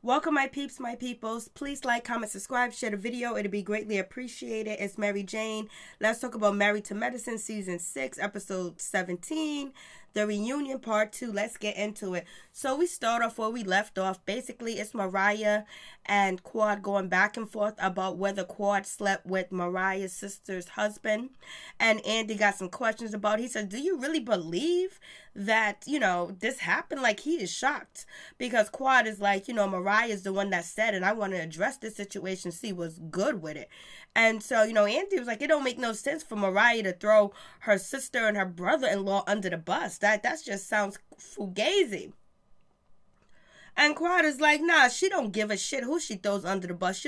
Welcome, my peeps, my peoples. Please like, comment, subscribe, share the video. It'll be greatly appreciated. It's Mary Jane. Let's talk about Married to Medicine, Season 6, Episode 17, The Reunion, Part 2. Let's get into it. So we start off where we left off. Basically, it's Mariah and Quad going back and forth about whether Quad slept with Mariah's sister's husband. And Andy got some questions about it. He said, do you really believe that, this happened? Like, he is shocked because Quad is like, Mariah is the one that said it. I want to address this situation, see what's good with it. And so, Andy was like, it don't make no sense for Mariah to throw her sister and her brother-in-law under the bus. That just sounds fugazi. And Quad is like, nah, she don't give a shit who she throws under the bus.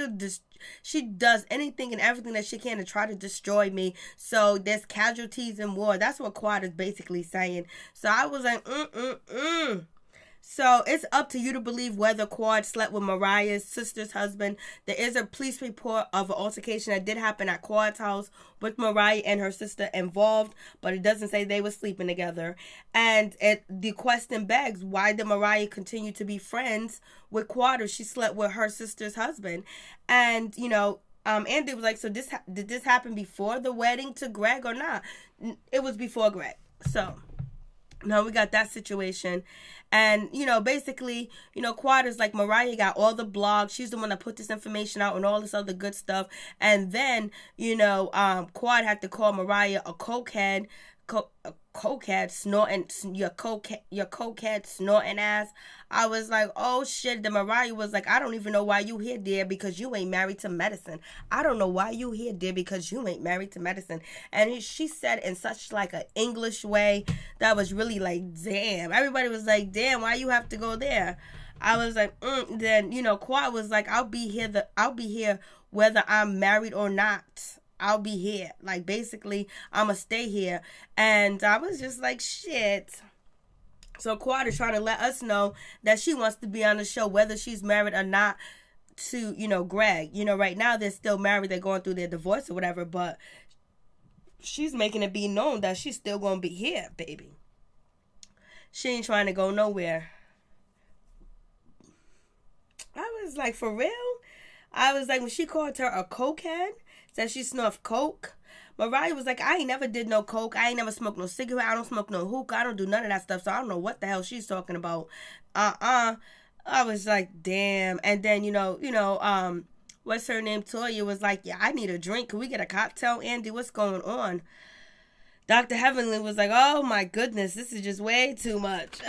She does anything and everything that she can to try to destroy me. So there's casualties in war. That's what Quad is basically saying. So I was like, So it's up to you to believe whether Quad slept with Mariah's sister's husband. There is a police report of an altercation that did happen at Quad's house with Mariah and her sister involved, but it doesn't say they were sleeping together. And the question begs, why did Mariah continue to be friends with Quad if she slept with her sister's husband? And, Andy was like, so did this happen before the wedding to Greg or not? It was before Greg. So now we got that situation. And, basically, Quad is like, Mariah got all the blogs. She's the one that put this information out and all this other good stuff. And then, Quad had to call Mariah a cokehead, snorting, your cokehead snorting ass. I was like, oh shit. Then Mariah was like, I don't even know why you here, dear, because you ain't married to medicine. I don't know why you here, dear, because you ain't married to medicine. And she said in such like an English way that was really like, damn. Everybody was like, damn, why you have to go there? I was like, Then, Quad was like, I'll be here whether I'm married or not. I'll be here. Like, basically, I'm going to stay here. And I was just like, shit. So Quad is trying to let us know that she wants to be on the show, whether she's married or not to, Greg. Right now they're still married. They're going through their divorce or whatever. But she's making it be known that she's still going to be here, baby. She ain't trying to go nowhere. I was like, for real? I was like, when she called her a cokehead, said she snuffed coke, Mariah was like, I ain't never did no coke. I ain't never smoked no cigarette. I don't smoke no hookah. I don't do none of that stuff. So I don't know what the hell she's talking about. I was like, damn. And then, what's her name? Toya was like, yeah, I need a drink. Can we get a cocktail? Andy, what's going on? Dr. Heavenly was like, oh my goodness, this is just way too much.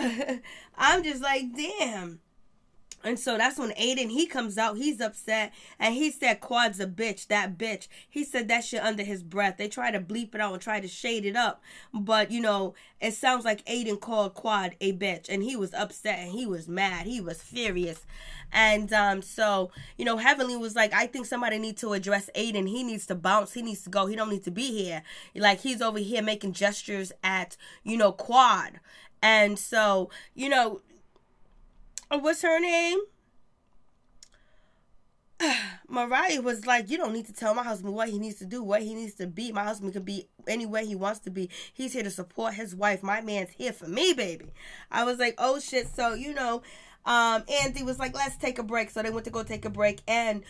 I'm just like, damn. And so that's when Aiden, he comes out, he's upset, and he said Quad's a bitch, that bitch. He said that shit under his breath. They try to bleep it out and try to shade it up. But, it sounds like Aiden called Quad a bitch, and he was upset, and he was mad, he was furious. And so, Heavenly was like, I think somebody needs to address Aiden. He needs to bounce, he needs to go, he don't need to be here. Like, he's over here making gestures at, Quad. And so, what's her name? Mariah was like, you don't need to tell my husband what he needs to do, what he needs to be. My husband can be anywhere he wants to be. He's here to support his wife. My man's here for me, baby. I was like, oh shit. So, Andy was like, let's take a break. So they went to go take a break. And,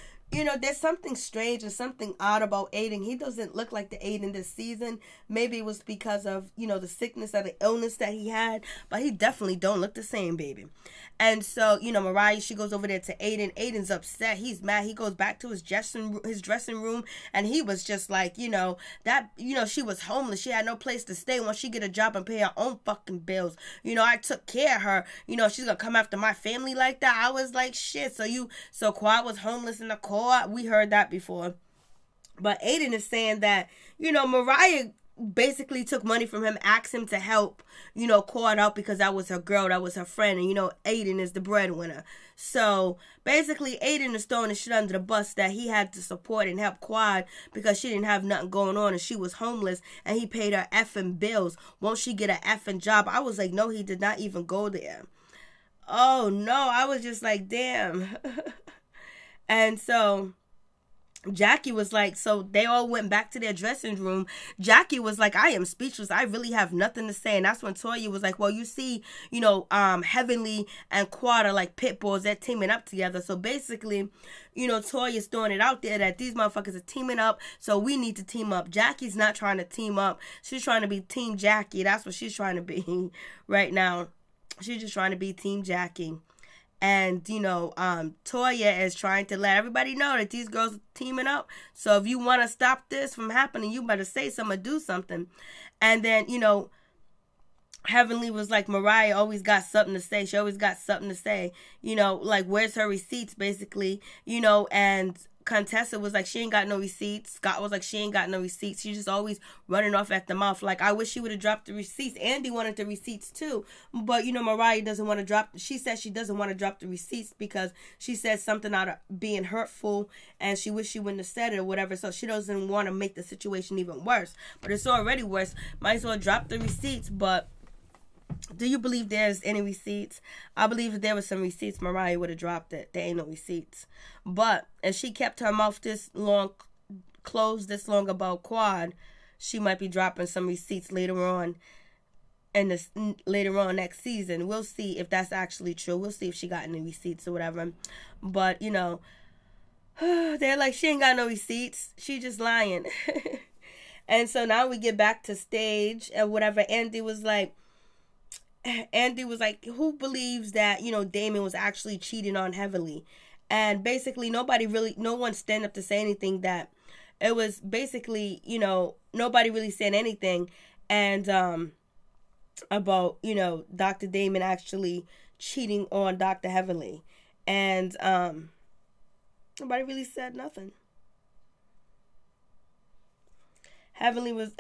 there's something strange and something odd about Aiden. He doesn't look like the Aiden this season. Maybe it was because of, the sickness or the illness that he had. But he definitely don't look the same, baby. And so, Mariah, she goes over there to Aiden. Aiden's upset. He's mad. He goes back to his dressing room. And he was just like, she was homeless. She had no place to stay. Once she get a job and pay her own fucking bills. I took care of her. She's going to come after my family like that. I was like, shit. So Quad was homeless in the court. We heard that before. But Aiden is saying that, Mariah basically took money from him, asked him to help, Quad out because that was her girl, that was her friend, and, Aiden is the breadwinner. So, basically, Aiden is throwing the shit under the bus that he had to support and help Quad because she didn't have nothing going on and she was homeless and he paid her effing bills. Won't she get an effing job? I was like, no, he did not even go there. Oh, no, I was just like, damn. And so, Jackie was like, so they all went back to their dressing room. Jackie was like, I am speechless. I really have nothing to say. And that's when Toya was like, well, you see, Heavenly and Quad are like pit bulls. They're teaming up together. So basically, Toya's throwing it out there that these motherfuckers are teaming up. So we need to team up. Jackie's not trying to team up. She's trying to be Team Jackie. That's what she's trying to be right now. She's just trying to be Team Jackie. And, Toya is trying to let everybody know that these girls are teaming up. So if you want to stop this from happening, you better say something or do something. And then, Heavenly was like, Mariah always got something to say. She always got something to say. Like, where's her receipts, basically? And Contessa was like, she ain't got no receipts. Scott was like, she ain't got no receipts. She's just always running off at the mouth. Like, I wish she would have dropped the receipts. Andy wanted the receipts too. But, Mariah doesn't want to drop. She said she doesn't want to drop the receipts because she said something out of being hurtful and she wished she wouldn't have said it or whatever. So she doesn't want to make the situation even worse. But it's already worse. Might as well drop the receipts. But do you believe there's any receipts? I believe if there was some receipts, Mariah would have dropped it. There ain't no receipts. But if she kept her mouth this long, closed this long about Quad, she might be dropping some receipts later on next season. We'll see if that's actually true. We'll see if she got any receipts or whatever. But, they're like, she ain't got no receipts. She just lying. And so now we get back to stage and whatever. Andy was like, who believes that, Damon was actually cheating on Heavenly? And basically no one stand up to say anything. That it was basically, nobody really said anything. And, about, Dr. Damon actually cheating on Dr. Heavenly. And, nobody really said nothing. Heavenly's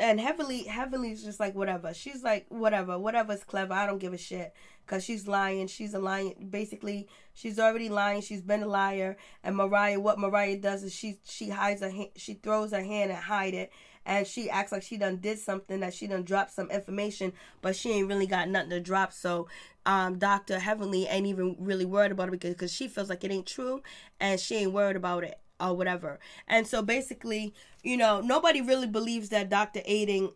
just like, whatever. She's like, whatever's clever. I don't give a shit. Because she's lying. She's a lying. Basically, she's already lying. She's been a liar. And what Mariah does is she hides her hand. She throws her hand and hide it. And she acts like she done did something, that she done dropped some information. But she ain't really got nothing to drop. So, Dr. Heavenly ain't even really worried about it because she feels like it ain't true. And she ain't worried about it. Or whatever. And so basically, nobody really believes that Dr. Damon's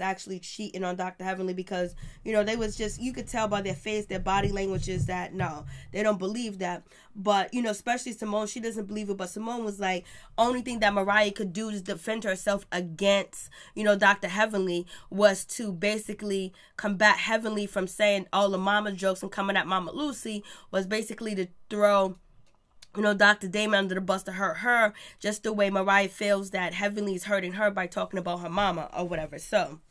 actually cheating on Dr. Heavenly because, they was just, you could tell by their face, their body languages that no, they don't believe that. But, especially Simone, she doesn't believe it. But Simone was like, only thing that Mariah could do to defend herself against, Dr. Heavenly was to basically combat Heavenly from saying all the mama jokes and coming at Mama Lucy, was basically to throw Dr. Damon under the bus to hurt her, just the way Mariah feels that Heavenly's hurting her by talking about her mama or whatever. So,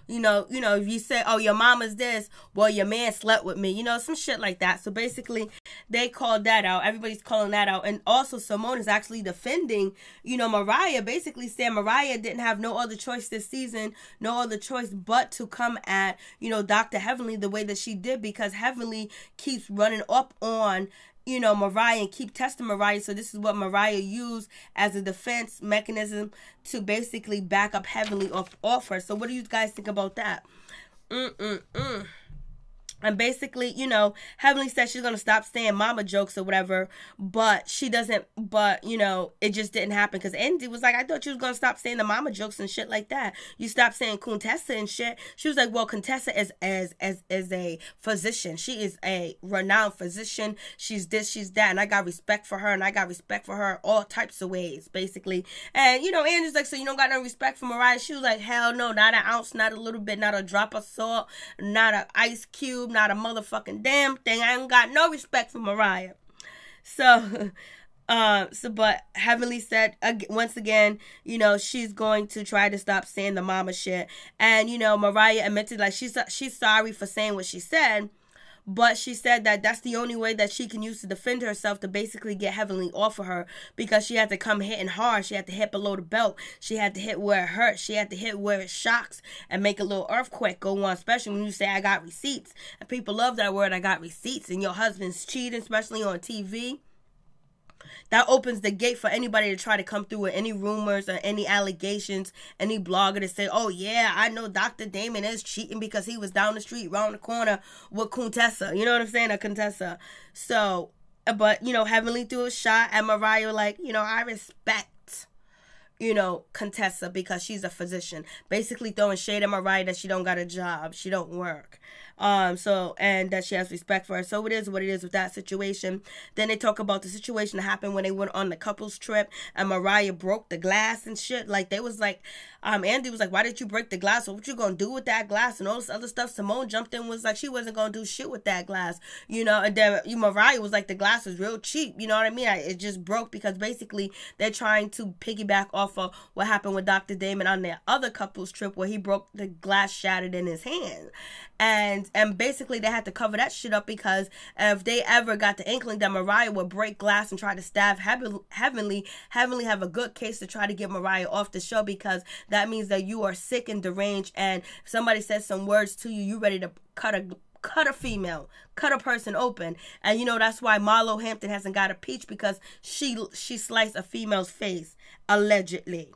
if you say, oh, your mama's this, well, your man slept with me, some shit like that. So basically, they called that out. Everybody's calling that out. And also, Simone is actually defending, Mariah, basically saying Mariah didn't have no other choice this season, no other choice but to come at, Dr. Heavenly the way that she did, because Heavenly keeps running up on Mariah and keep testing Mariah. So this is what Mariah used as a defense mechanism to basically back up Heavenly off her. So what do you guys think about that? And basically, Heavenly said she's going to stop saying mama jokes or whatever, but she doesn't, it just didn't happen because Andy was like, I thought you was going to stop saying the mama jokes and shit like that. You stopped saying Contessa and shit. She was like, well, Contessa is a physician. She is a renowned physician. She's this, she's that, and I got respect for her, and I got respect for her all types of ways, basically. And, Andy's like, so you don't got no respect for Mariah? She was like, hell no, not an ounce, not a little bit, not a drop of salt, not an ice cube, not a motherfucking damn thing. I ain't got no respect for Mariah. So but Heavenly said once again, she's going to try to stop saying the mama shit. And Mariah admitted like she's sorry for saying what she said, but she said that that's the only way that she can use to defend herself, to basically get Heavenly off of her, because she had to come hitting hard. She had to hit below the belt. She had to hit where it hurts. She had to hit where it shocks and make a little earthquake go on, especially when you say, I got receipts. And people love that word, I got receipts, and your husband's cheating, especially on TV. That opens the gate for anybody to try to come through with any rumors or any allegations, any blogger to say, oh yeah, I know Dr. Damon is cheating because he was down the street, around the corner with Contessa. You know what I'm saying? A Contessa. So, But, you know, Heavenly threw a shot at Mariah like, you know, I respect, you know, Contessa because she's a physician. Basically throwing shade at Mariah that she don't got a job. She don't work. And that she has respect for her. So it is what it is with that situation. Then they talk about the situation that happened when they went on the couples trip and Mariah broke the glass and shit. Like, they was like, Andy was like, why did you break the glass? What you gonna do with that glass? And all this other stuff. Simone jumped in, was like, she wasn't gonna do shit with that glass. You know, and then Mariah was like, the glass was real cheap. You know what I mean? It just broke because basically they're trying to piggyback off of what happened with Dr. Damon on their other couples trip where he broke the glass, shattered in his hand. And basically they had to cover that shit up because if they ever got the inkling that Mariah would break glass and try to stab Heavenly have a good case to try to get Mariah off the show, because that means that you are sick and deranged, and if somebody says some words to you, you ready to cut a female, cut a person open. And you know, that's why Marlo Hampton hasn't got a peach, because she sliced a female's face, allegedly.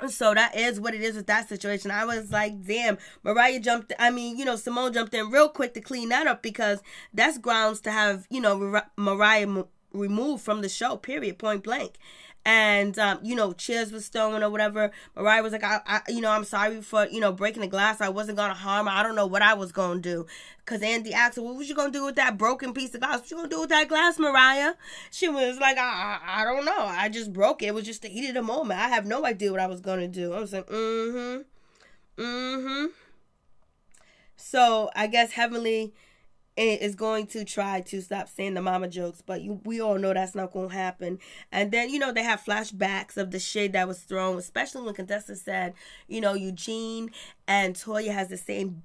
So that is what it is with that situation. I was like, damn, Simone jumped in real quick to clean that up, because that's grounds to have, you know, Mariah removed from the show, period, point blank. And, you know, cheers was thrown or whatever. Mariah was like, I'm sorry for, you know, breaking the glass. I wasn't going to harm her. I don't know what I was going to do. Because Andy asked her, what was you going to do with that broken piece of glass? What you going to do with that glass, Mariah? She was like, I don't know. I just broke it. It was just the heat of the moment. I have no idea what I was going to do. I was like, So, I guess Heavenly is going to try to stop saying the mama jokes, but we all know that's not going to happen. And then, you know, they have flashbacks of the shade that was thrown, especially when Contessa said, you know, Eugene and Toya has the same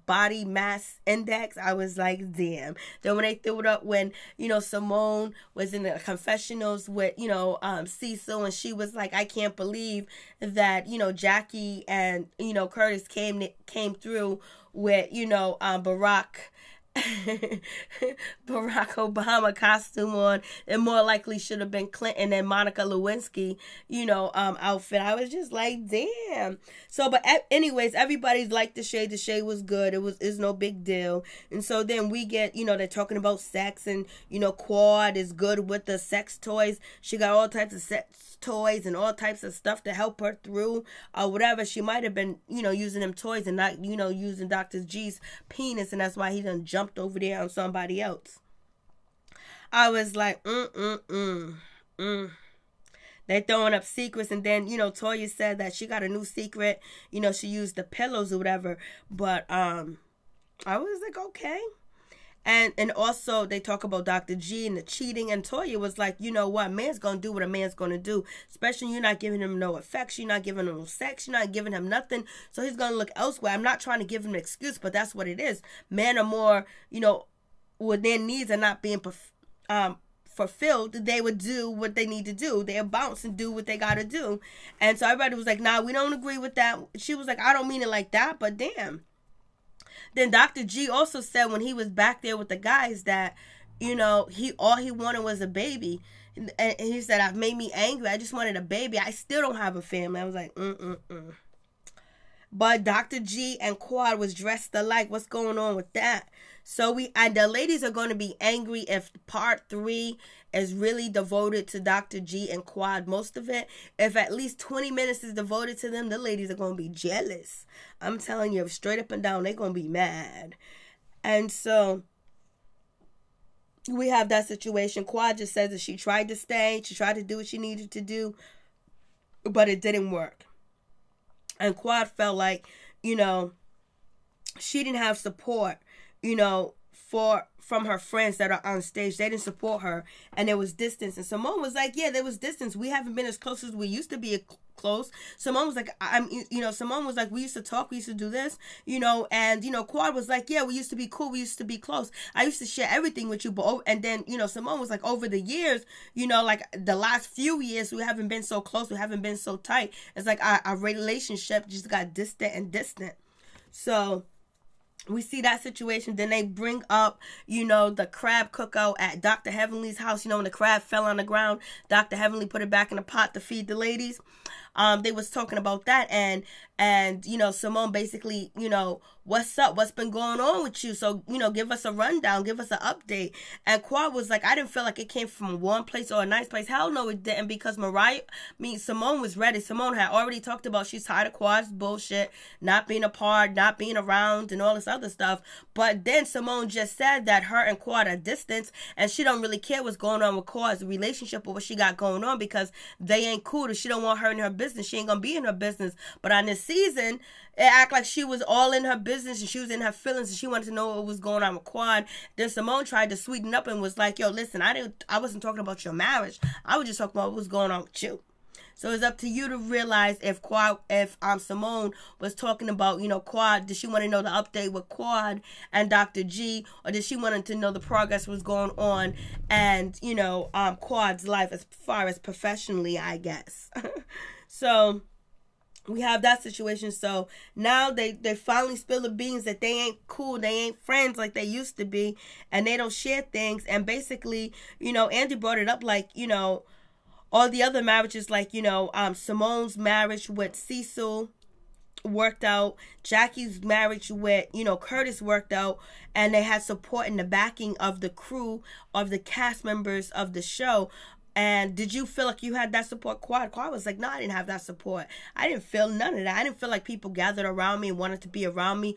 body mass index. I was like, damn. Then when they threw it up when, you know, Simone was in the confessionals with, you know, Cecil, and she was like, I can't believe that, you know, Jackie and, you know, Curtis came through with, you know, Barack Obama costume on. It more likely should have been Clinton and Monica Lewinsky, you know, outfit. I was just like, damn. So, but anyways, everybody's like the shade. The shade was good. It's no big deal. And so then we get, you know, they're talking about sex, and, you know, Quad is good with the sex toys. She got all types of sex toys and all types of stuff to help her through or whatever. She might have been, you know, using them toys and not, you know, using Dr. G's penis, and that's why he done jumped over there on somebody else. I was like, They're throwing up secrets, and then, you know, Toya said that she got a new secret. You know, she used the pillows or whatever. But I was like, okay. And also they talk about Dr. G and the cheating, and Toya was like, you know what, man's gonna do what a man's gonna do, especially you're not giving him no affection, you're not giving him no sex, you're not giving him nothing, so he's gonna look elsewhere. I'm not trying to give him an excuse, but that's what it is. Men are more, you know, when their needs are not being fulfilled, they would do what they need to do. They'll bounce and do what they gotta do. And so everybody was like, nah, we don't agree with that. She was like, I don't mean it like that, but damn. Then Dr. G also said when he was back there with the guys that, you know, all he wanted was a baby. And he said, I've made me angry. I just wanted a baby. I still don't have a family. I was like, But Dr. G and Quad was dressed alike. What's going on with that? So the ladies are going to be angry if part 3 is really devoted to Dr. G and Quad, most of it. If at least 20 minutes is devoted to them, the ladies are going to be jealous. I'm telling you, straight up and down, they're going to be mad. And so we have that situation. Quad just says that she tried to stay. She tried to do what she needed to do, but it didn't work. And Quad felt like, you know, she didn't have support, you know, from her friends that are on stage. They didn't support her, and there was distance. And Simone was like, yeah, there was distance. We haven't been as close as we used to be close. Simone was like, Simone was like, we used to talk, we used to do this, you know, and, you know, Quad was like, yeah, we used to be cool, we used to be close. I used to share everything with you, but, and then, you know, Simone was like, over the years, you know, like the last few years, we haven't been so close, we haven't been so tight. It's like our relationship just got distant and distant. So we see that situation. Then they bring up, you know, the crab cookout at Dr. Heavenly's house. You know, when the crab fell on the ground, Dr. Heavenly put it back in the pot to feed the ladies. They was talking about that, and you know, Simone basically, you know, what's up, what's been going on with you, so, you know, give us a rundown, give us an update. And Quad was like, I didn't feel like it came from one place or a nice place. Hell no, it didn't, because Simone was ready. Simone had already talked about she's tired of Quad's bullshit, not being apart, not being around, and all this other stuff. But then Simone just said that her and Quad are distant, and she don't really care what's going on with Quad's relationship or what she got going on, because they ain't cool. She don't want her in her business. She ain't gonna be in her business. But on this season, it act like she was all in her business and she was in her feelings and she wanted to know what was going on with Quad. Then Simone tried to sweeten up and was like, yo, listen, I wasn't talking about your marriage. I was just talking about what was going on with you. So it's up to you to realize if Simone was talking about, you know, Quad, did she want to know the update with Quad and Dr. G, or did she want to know the progress was going on and, you know, Quad's life as far as professionally, I guess. So we have that situation. So now they finally spill the beans that they ain't cool, they ain't friends like they used to be, and they don't share things. And basically, you know, Andy brought it up like, you know, all the other marriages, like, you know, Simone's marriage with Cecil worked out, Jackie's marriage with, you know, Curtis worked out, and they had support in the backing of the crew, of the cast members of the show. And did you feel like you had that support? Quad was like, no, I didn't have that support. I didn't feel none of that. I didn't feel like people gathered around me and wanted to be around me.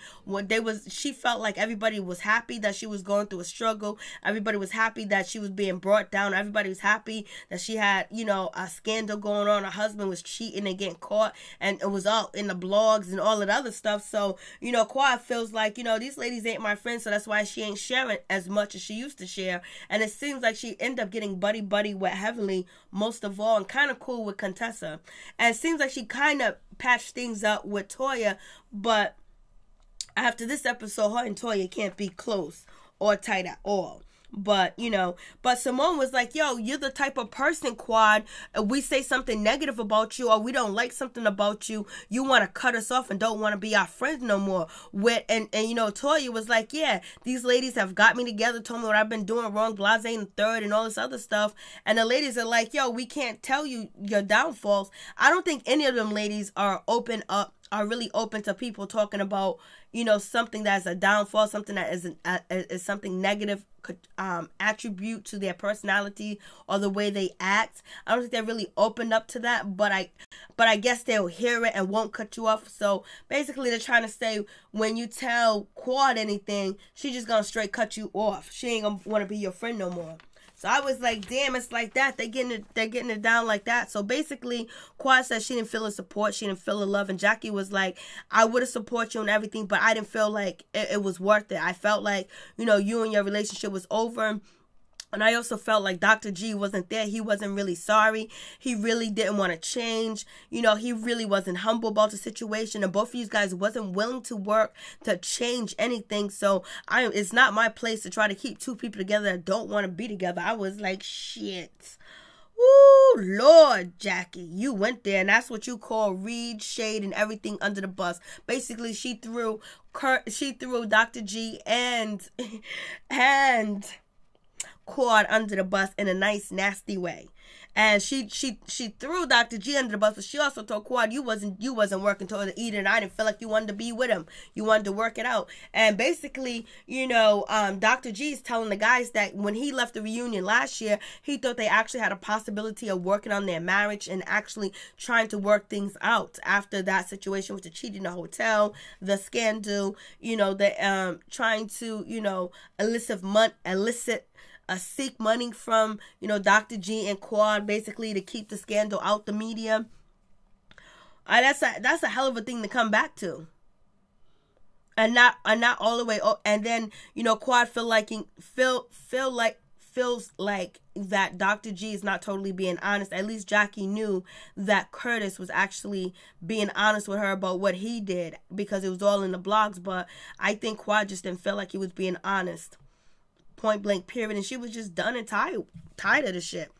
She felt like everybody was happy that she was going through a struggle. Everybody was happy that she was being brought down. Everybody was happy that she had, you know, a scandal going on. Her husband was cheating and getting caught, and it was all in the blogs and all that other stuff. So, you know, Quad feels like, you know, these ladies ain't my friends, so that's why she ain't sharing as much as she used to share. And it seems like she ended up getting buddy with heavily most of all, and kind of cool with Contessa. And it seems like she kind of patched things up with Toya, but after this episode, her and Toya can't be close or tight at all. But, you know, but Simone was like, yo, you're the type of person, Quad, we say something negative about you or we don't like something about you, you want to cut us off and don't want to be our friends no more. And you know, Toya was like, yeah, these ladies have got me together, told me what I've been doing wrong, blase and third and all this other stuff. And the ladies are like, yo, we can't tell you your downfalls. I don't think any of them ladies are really open to people talking about, you know, something that's a downfall, something that is something negative, attribute to their personality or the way they act. I don't think they're really open up to that, but I guess they'll hear it and won't cut you off. So basically they're trying to say, when you tell Quad anything, she just gonna straight cut you off. She ain't gonna want to be your friend no more. So I was like, damn, it's like that. They're getting it down like that. So basically, Quad said she didn't feel the support. She didn't feel the love. And Jackie was like, I would have supported you and everything, but I didn't feel like it was worth it. I felt like, you know, you and your relationship was over. And I also felt like Dr. G wasn't there. He wasn't really sorry. He really didn't want to change. You know, he really wasn't humble about the situation. And both of you guys wasn't willing to work to change anything. So it's not my place to try to keep two people together that don't want to be together. I was like, shit. Ooh, Lord, Jackie, you went there. And that's what you call read, shade, and everything under the bus. Basically, she threw Dr. G and Quad under the bus in a nice, nasty way. And she threw Dr. G under the bus, but she also told Quad, you wasn't working toward the eater, and I didn't feel like you wanted to be with him. You wanted to work it out. And basically, you know, Dr. G is telling the guys that when he left the reunion last year, he thought they actually had a possibility of working on their marriage and actually trying to work things out after that situation with the cheating in the hotel, the scandal, you know, the trying to, you know, seek money from, you know, Dr. G and Quad, basically to keep the scandal out the media. That's a hell of a thing to come back to, and not all the way. And then, you know, Quad feels like that Dr. G is not totally being honest. At least Jackie knew that Curtis was actually being honest with her about what he did, because it was all in the blogs. But I think Quad just didn't feel like he was being honest. Point blank, period. And she was just done and tired of the shit.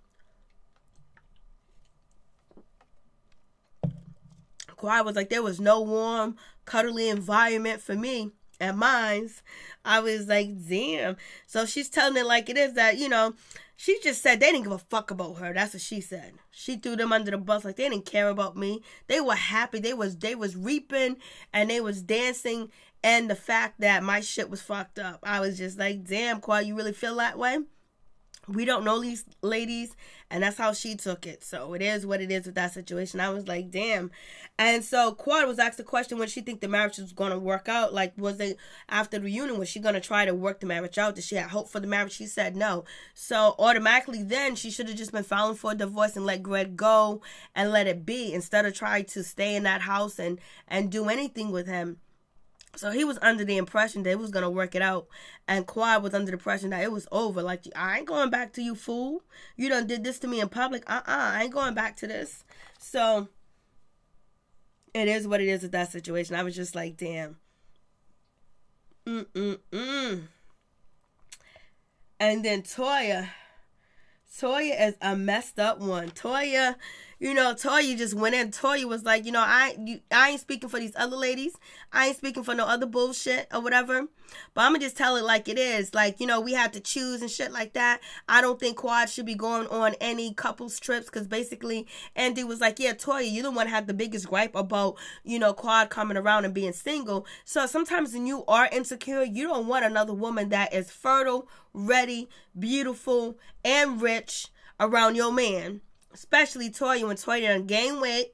Quad was like, there was no warm, cuddly environment for me at mine's. I was like, damn. So she's telling it like it is that, you know, she just said they didn't give a fuck about her. That's what she said. She threw them under the bus like they didn't care about me. They were happy. They was reaping and they was dancing. And the fact that my shit was fucked up. I was just like, damn, Quad, you really feel that way? We don't know these ladies, and that's how she took it. So it is what it is with that situation. I was like, damn. And so Quad was asked the question when she think the marriage was going to work out. Like, was they, after the reunion, was she going to try to work the marriage out? Did she have hope for the marriage? She said no. So automatically then she should have just been filing for a divorce and let Greg go and let it be instead of trying to stay in that house and do anything with him. So he was under the impression that it was going to work it out. And Quad was under the impression that it was over. Like, I ain't going back to you, fool. You done did this to me in public. I ain't going back to this. So, it is what it is with that situation. I was just like, damn. And then Toya. Toya is a messed up one. Toya, you know, Toya just went in. Toya was like, you know, I ain't speaking for these other ladies. I ain't speaking for no other bullshit or whatever. But I'm going to just tell it like it is. Like, you know, we have to choose and shit like that. I don't think Quad should be going on any couples trips because basically Andy was like, yeah, Toya, you the one had the biggest gripe about, you know, Quad coming around and being single. So sometimes when you are insecure, you don't want another woman that is fertile, ready, beautiful, and rich around your man. Especially Toya, when Toya done gain weight.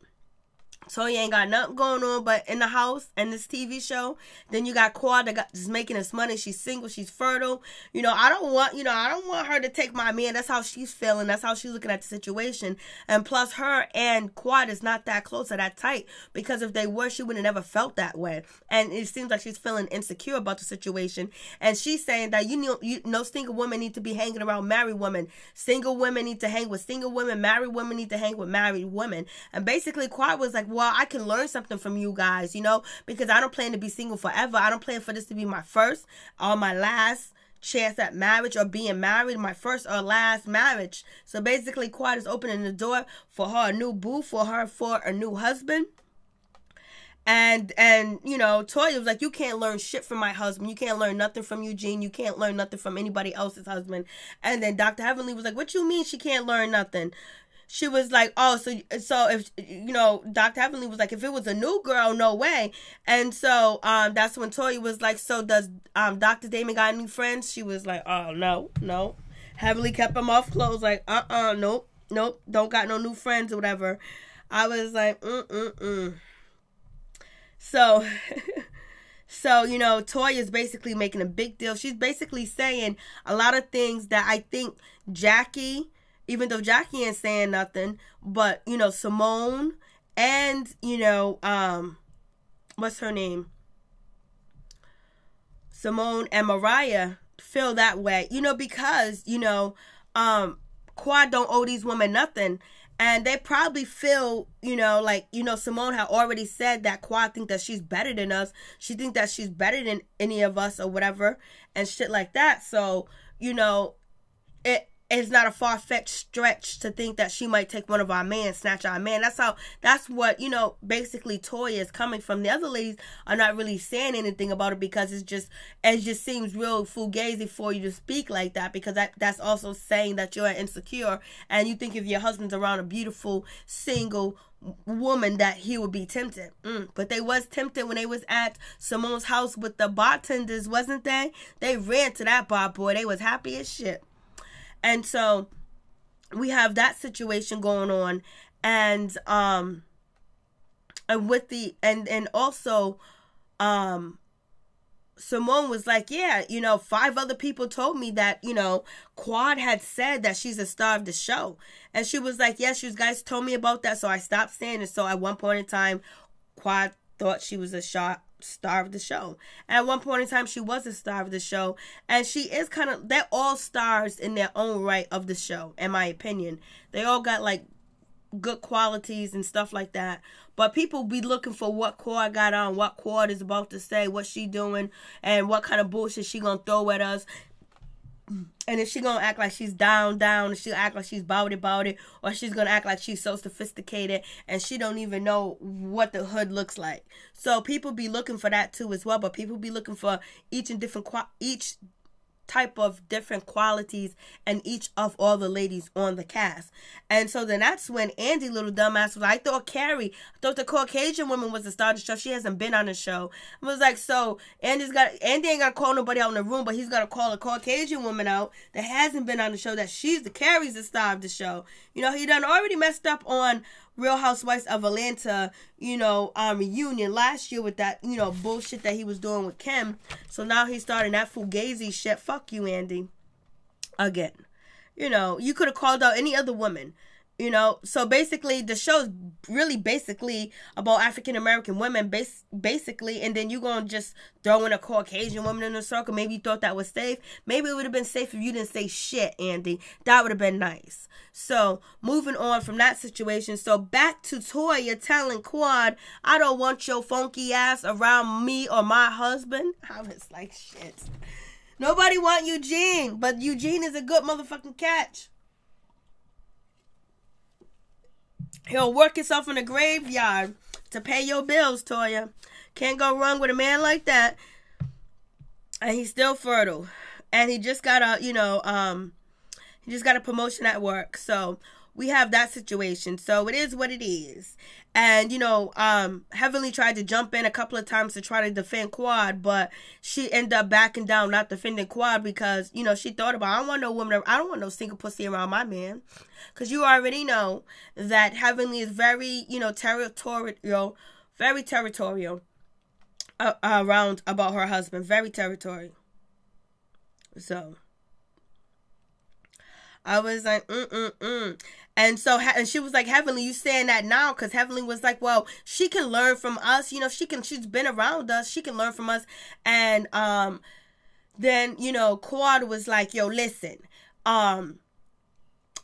Toya ain't got nothing going on but in the house and this TV show. Then you got Quad that just making us money. She's single. She's fertile. You know, I don't want her to take my man. That's how she's feeling. That's how she's looking at the situation. And plus, her and Quad is not that close or that tight. Because if they were, she would have never felt that way. And it seems like she's feeling insecure about the situation. And she's saying that, you know, single women need to be hanging around married women. Single women need to hang with single women. Married women need to hang with married women. And basically, Quad was like, well, I can learn something from you guys, you know, because I don't plan to be single forever. I don't plan for this to be my first or my last chance at marriage or being married, my first or last marriage. So basically, Quad is opening the door for her a new boo, for a new husband. And you know, Toya was like, you can't learn shit from my husband. You can't learn nothing from Eugene. You can't learn nothing from anybody else's husband. And then Dr. Heavenly was like, what you mean she can't learn nothing? She was like, oh, so if, you know, Dr. Heavenly was like, if it was a new girl, no way. And so that's when Toya was like, so does Dr. Damon got any friends? She was like, oh, no. Heavenly kept him off clothes, like, nope, don't got no new friends or whatever. I was like, So, you know, Toya is basically making a big deal. She's basically saying a lot of things that I think Jackie, even though Jackie ain't saying nothing, but, you know, Simone and, you know, what's her name? Simone and Mariah feel that way, you know, because, you know, Quad don't owe these women nothing. And they probably feel, you know, like, you know, Simone had already said that Quad think that she's better than us. She think that she's better than any of us or whatever and shit like that. So, you know, it's not a far-fetched stretch to think that she might take one of our men, snatch our man. That's what, you know, basically Toya is coming from. The other ladies are not really saying anything about it because it just seems real fugazi for you to speak like that, because that's also saying that you're insecure and you think if your husband's around a beautiful single woman that he would be tempted. But they was tempted when they was at Simone's house with the bartenders, wasn't they? They ran to that bar, boy. They was happy as shit. And so we have that situation going on, and with the and also Simone was like, yeah, you know, 5 other people told me that, you know, Quad had said that she's a star of the show. And she was like, yes, you guys told me about that, so I stopped saying it. So at one point in time, Quad thought she was a star of the show. And at one point in time, she was a star of the show. And she is kind of, they're all stars in their own right of the show, in my opinion. They all got, like, good qualities and stuff like that. But people be looking for what Quad got on, what Quad is about to say, what she doing, and what kind of bullshit she gonna throw at us. And if she gonna act like she's down, and she'll act like she's about it, or she's gonna act like she's so sophisticated and she don't even know what the hood looks like. So people be looking for that too as well, but people be looking for each type of different qualities and each of all the ladies on the cast. And so then that's when Andy, little dumbass, was like, I thought Carrie, I thought the Caucasian woman was the star of the show. She hasn't been on the show. I was like, so Andy ain't gonna call nobody out in the room, but he's gonna call a Caucasian woman out that hasn't been on the show, that Carrie's the star of the show. You know, he done already messed up on Real Housewives of Atlanta, reunion last year with that, bullshit that he was doing with Kim. So now he's starting that fugazi shit. Fuck you, Andy. Again. You could have called out any other woman. So basically the show's really basically about African American women, basically, and then you gonna just throw in a Caucasian woman in the circle. Maybe you thought that was safe. Maybe it would have been safe if you didn't say shit, Andy. That would have been nice. So moving on from that situation, so back to Toya telling Quad, I don't want your funky ass around me or my husband. I was like, shit. Nobody want Eugene, but Eugene is a good motherfucking catch. He'll work himself in the graveyard to pay your bills, Toya. Can't go wrong with a man like that. And he's still fertile. And he just got a promotion at work. So we have that situation. So it is what it is. And, Heavenly tried to jump in a couple of times to try to defend Quad, but she ended up backing down, not defending Quad, because, she thought about, I don't want no single pussy around my man. Because you already know that Heavenly is very, territorial, very territorial around about her husband. Very territorial. So I was like, And so, and she was like, Heavenly, you saying that now? Because Heavenly was like, well, she can learn from us. She's been around us. She can learn from us. And then, Quad was like, yo, listen,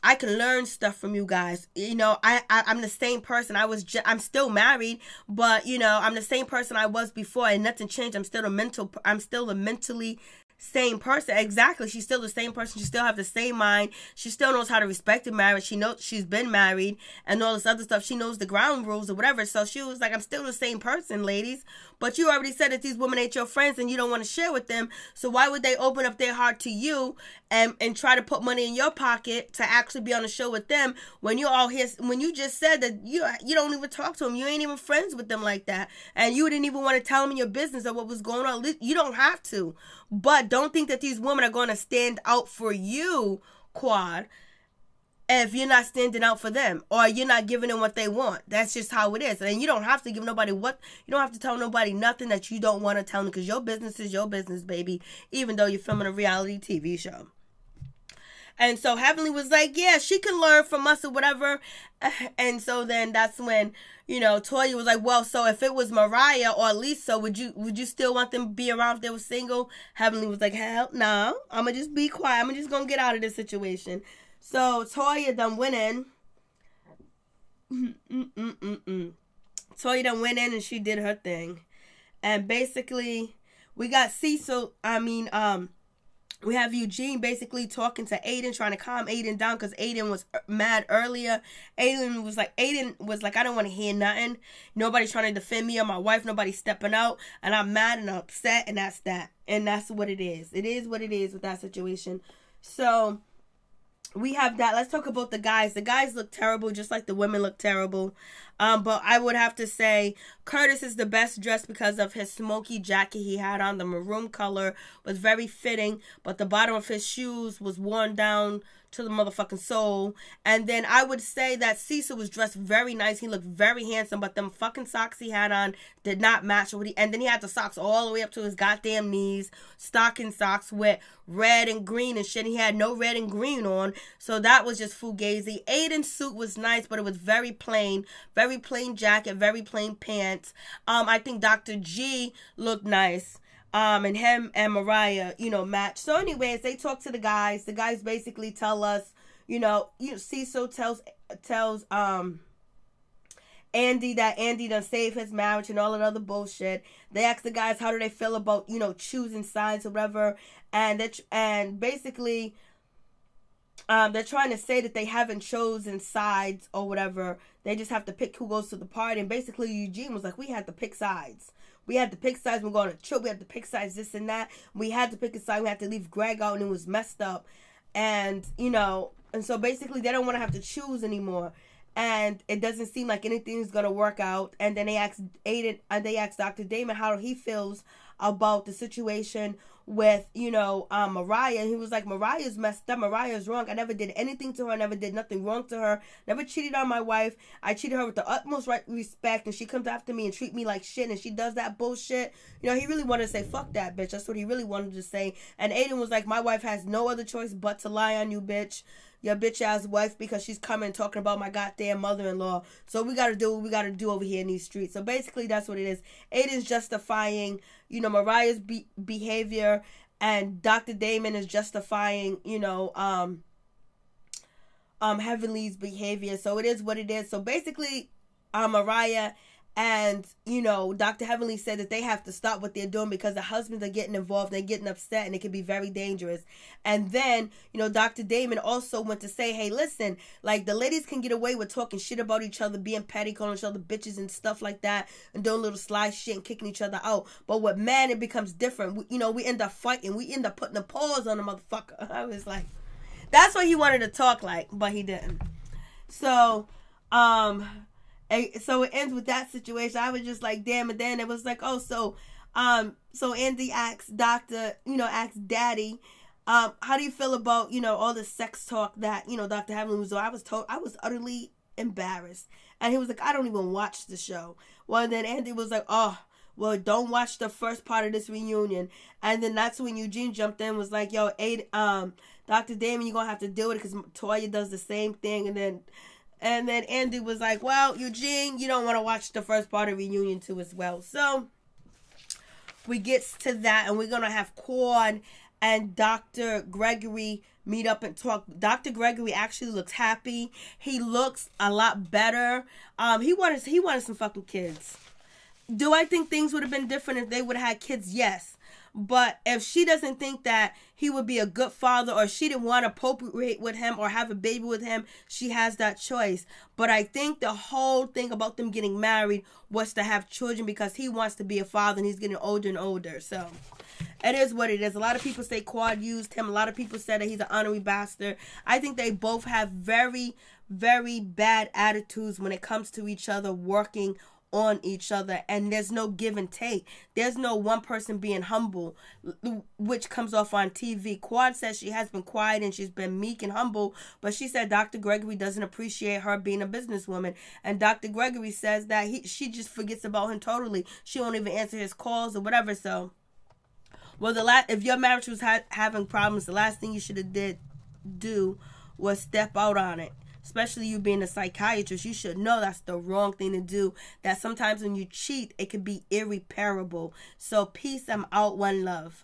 I can learn stuff from you guys. I'm the same person. I'm still married, but, I'm the same person I was before, and nothing changed. I'm still a mentally same person. Exactly. She's still the same person. She still have the same mind. She still knows how to respect the marriage. She knows she's been married and all this other stuff. She knows the ground rules or whatever. So she was like, I'm still the same person, ladies. But you already said that these women ain't your friends and you don't want to share with them. So why would they open up their heart to you and try to put money in your pocket to actually be on the show with them when you're all here, when you just said that you don't even talk to them. You ain't even friends with them like that. And you didn't even want to tell them your business or what was going on. You don't have to. But don't think that these women are going to stand out for you, Quad, if you're not standing out for them or you're not giving them what they want. That's just how it is. And you don't have to give nobody you don't have to tell nobody nothing that you don't want to tell them, because your business is your business, baby, even though you're filming a reality TV show. And so Heavenly was like, yeah, she can learn from us or whatever. And so then that's when, Toya was like, well, so if it was Mariah or Lisa, would you still want them to be around if they were single? Heavenly was like, hell no, I'm going to just be quiet. I'm just going to get out of this situation. So Toya done went in. Toya done went in and she did her thing. And basically, we got Cecil, we have Eugene basically talking to Aiden, trying to calm Aiden down because Aiden was mad earlier. Aiden was like, I don't want to hear nothing. Nobody's trying to defend me or my wife. Nobody's stepping out. And I'm mad and I'm upset, and that's that. And that's what it is. It is what it is with that situation. So we have that. Let's talk about the guys. The guys look terrible, just like the women look terrible. But I would have to say Curtis is the best dressed because of his smoky jacket he had on. The maroon color was very fitting, but the bottom of his shoes was worn down to the motherfucking soul. And then I would say that Cecil was dressed very nice. He looked very handsome, but them fucking socks he had on did not match what and then he had the socks all the way up to his goddamn knees, stocking socks with red and green and shit. He had no red and green on, so that was just fugazi. Aiden's suit was nice, but it was very plain jacket, very plain pants. I think Dr. G looked nice. And him and Mariah, match. So anyways, they talk to the guys. The guys basically tell us, Cecil tells Andy that Andy done saved his marriage and all that other bullshit. They ask the guys how do they feel about, choosing sides or whatever. and basically they're trying to say that they haven't chosen sides or whatever. They just have to pick who goes to the party. And basically Eugene was like, we had to pick sides. We had to pick sides. We're going to trip. We had to pick sides, this and that. We had to pick a side. We had to leave Greg out, and it was messed up. And, you know, and so basically they don't want to have to choose anymore. And it doesn't seem like anything's going to work out. And then they asked Dr. Damon how he feels about the situation with, you know, Mariah. And he was like, Mariah's messed up. Mariah's wrong. I never did anything to her. I never did nothing wrong to her. Never cheated on my wife. I treated her with the utmost respect. And she comes after me and treat me like shit. And she does that bullshit. You know, he really wanted to say, fuck that bitch. That's what he really wanted to say. And Aiden was like, my wife has no other choice but to lie on you, bitch. Your bitch-ass wife, because she's coming talking about my goddamn mother-in-law. So we got to do what we got to do over here in these streets. So basically, that's what it is. Aiden's justifying, you know, Mariah's behavior, and Dr. Damon is justifying, you know, Heavenly's behavior. So it is what it is. So basically, Mariah and, you know, Dr. Heavenly said that they have to stop what they're doing because the husbands are getting involved, they're getting upset, and it can be very dangerous. And then, you know, Dr. Damon also went to say, hey, listen, like, the ladies can get away with talking shit about each other, being petty, calling each other bitches and stuff like that, and doing little sly shit and kicking each other out. But with men, it becomes different. You know, we end up fighting. We end up putting a pause on the motherfucker. I was like, that's what he wanted to talk like, but he didn't. So, so it ends with that situation. I was just like, damn. And then it was like, oh, so Andy asks asks Daddy, how do you feel about, you know, all the sex talk that, you know, Dr. Heavenly was doing? I was utterly embarrassed. And he was like, I don't even watch the show. Well, then Andy was like, oh, well, don't watch the first part of this reunion. And then that's when Eugene jumped in and was like, yo, Dr. Damon, you're going to have to deal with it because Toya does the same thing. And then Andy was like, well, Eugene, you don't want to watch the first part of Reunion 2 as well. So we get to that, and we're going to have Quad and Dr. Gregory meet up and talk. Dr. Gregory actually looks happy. He looks a lot better. He wanted some fucking kids. Do I think things would have been different if they would have had kids? Yes. But if she doesn't think that he would be a good father, or she didn't want to procreate with him or have a baby with him, she has that choice. But I think the whole thing about them getting married was to have children because he wants to be a father and he's getting older and older. So it is what it is. A lot of people say Quad used him. A lot of people said that he's an honorary bastard. I think they both have very, very bad attitudes when it comes to each other, working on each other, and there's no give and take. There's no one person being humble, which comes off on TV. Quad says she has been quiet and she's been meek and humble, but she said Dr. Gregory doesn't appreciate her being a businesswoman, and Dr. Gregory says that she just forgets about him totally. She won't even answer his calls or whatever. So, well, if your marriage was having problems, the last thing you should have do was step out on it. Especially you being a psychiatrist, you should know that's the wrong thing to do. That sometimes when you cheat, it can be irreparable. So peace, I'm out, one love.